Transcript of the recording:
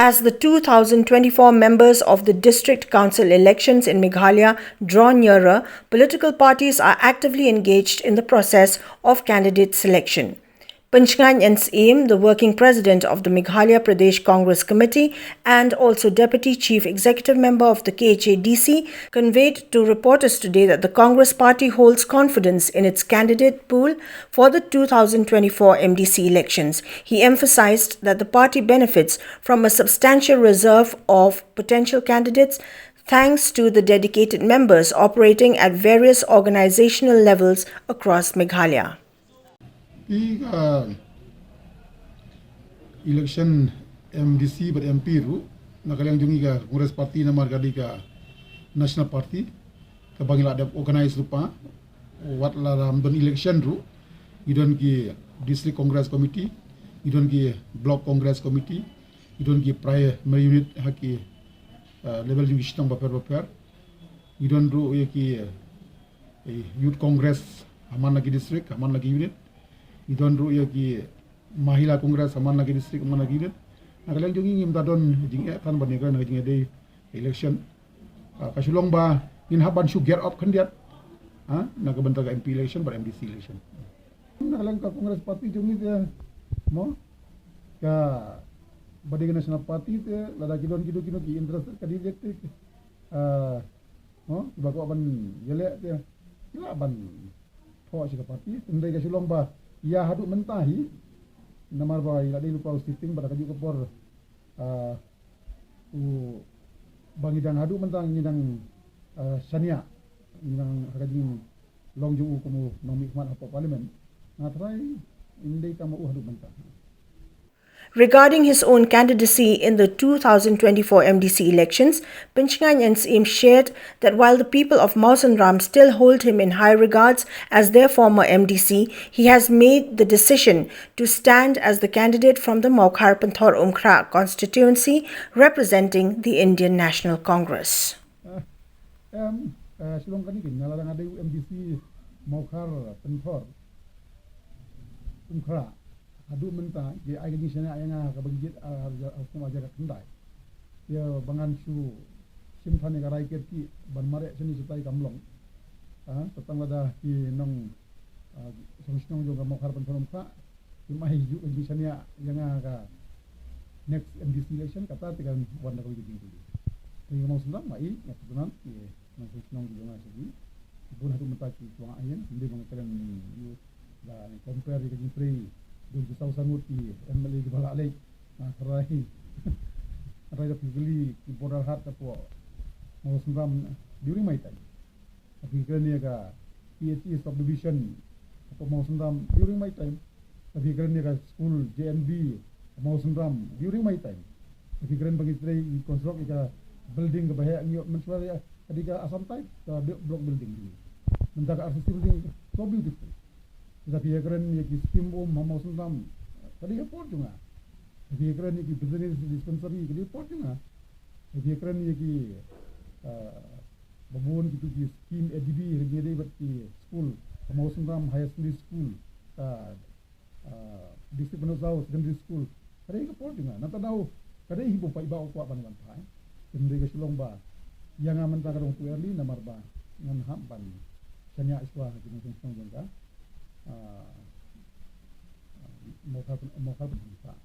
As the 2024 members of the District Council elections in Meghalaya draw nearer, political parties are actively engaged in the process of candidate selection. Pynshngain N Syiem, the working president of the Meghalaya Pradesh Congress Committee and also deputy chief executive member of the KHADC, conveyed to reporters today that the Congress party holds confidence in its candidate pool for the 2024 MDC elections. He emphasized that the party benefits from a substantial reserve of potential candidates thanks to the dedicated members operating at various organizational levels across Meghalaya. Election MDC but MP ru nakalang jungi ka Congress Party na margadi ka National Party ka bangila ada organize rupa wat la ramdon election ru idon ki District Congress Committee idon ki Block Congress Committee idon ki primary unit haki level jungi sitong baper idon ru ki Youth Congress aman lagi district aman lagi unit idon ru ki Mahila Congress aman lagi district aman lagi unit nakalang jungi ngim tadon jingi kan banikan jingi day election kasulong ba in haban shu get up kandiat nakabentar ka MP election bar MDC election nakalang ka Congress Party jungi dia mo ka badikan National Party te lada kidon ki interest kandidat te mo bako ban yele te ila ban tho sika party tendai kasulong ba ya haduk mentahi namar ba ila di lupa sitting pada kaju kepor bangidang haduk mentang ngidang sania ngidang kaju longjung komu nomi khmat apa parlimen ngatrai indai kamu haduk mentang. Regarding his own candidacy in the 2024 MDC elections, Pynshngain N Syiem shared that while the people of Mausanram still hold him in high regards as their former MDC, he has made the decision to stand as the candidate from the Maukhar Panthor Umkhra constituency representing the Indian National Congress. Silong kani kin nalarang ada MDC Maukhar Panthor Umkhra adu menta di agni sana ayanga ka bagit hukum aja ka kendai ya bangan su simthane ka raiket ki banmare sini sitai kamlong petang lada ki nong sungsnong jo ka Maukhar Panthor ka mai ju agni sana yanga ka next MDC election kata tekan wanda ko gitu ni mau sendam mai ya kebetulan ki nong sungsnong jo na segi bun hadu menta ki tuang ayen ndi mangkalan yu da compare dengan free dun kisau sangut ki MLA di balak lek rai rai physically ki border hat tapo mau sendam during my time tapi kerana ka PhD subdivision apa mau sendam during my time tapi kerana ka school JNB mau sendam during my time tapi kerana bagi tray construct ka building ke bahaya ngiok mensuara tadi ka asam type ka block building ni mentah ka RCC building so beautiful tapi ya keren ya ki skim mau sendam tadi ya port juga tapi ya keren ya ki business dispensary ke port juga tapi ya keren ya ki babun gitu ki skim ADB regede berti school mau sendam high school district penusau secondary school tadi ke port juga nata tahu kada hibu pai ba ko ban ban thai tende ke silong ba yang aman ta karong tu early namar ba ngan ham ban sanya iswa ki mungkin song jengka Maukhar Panthor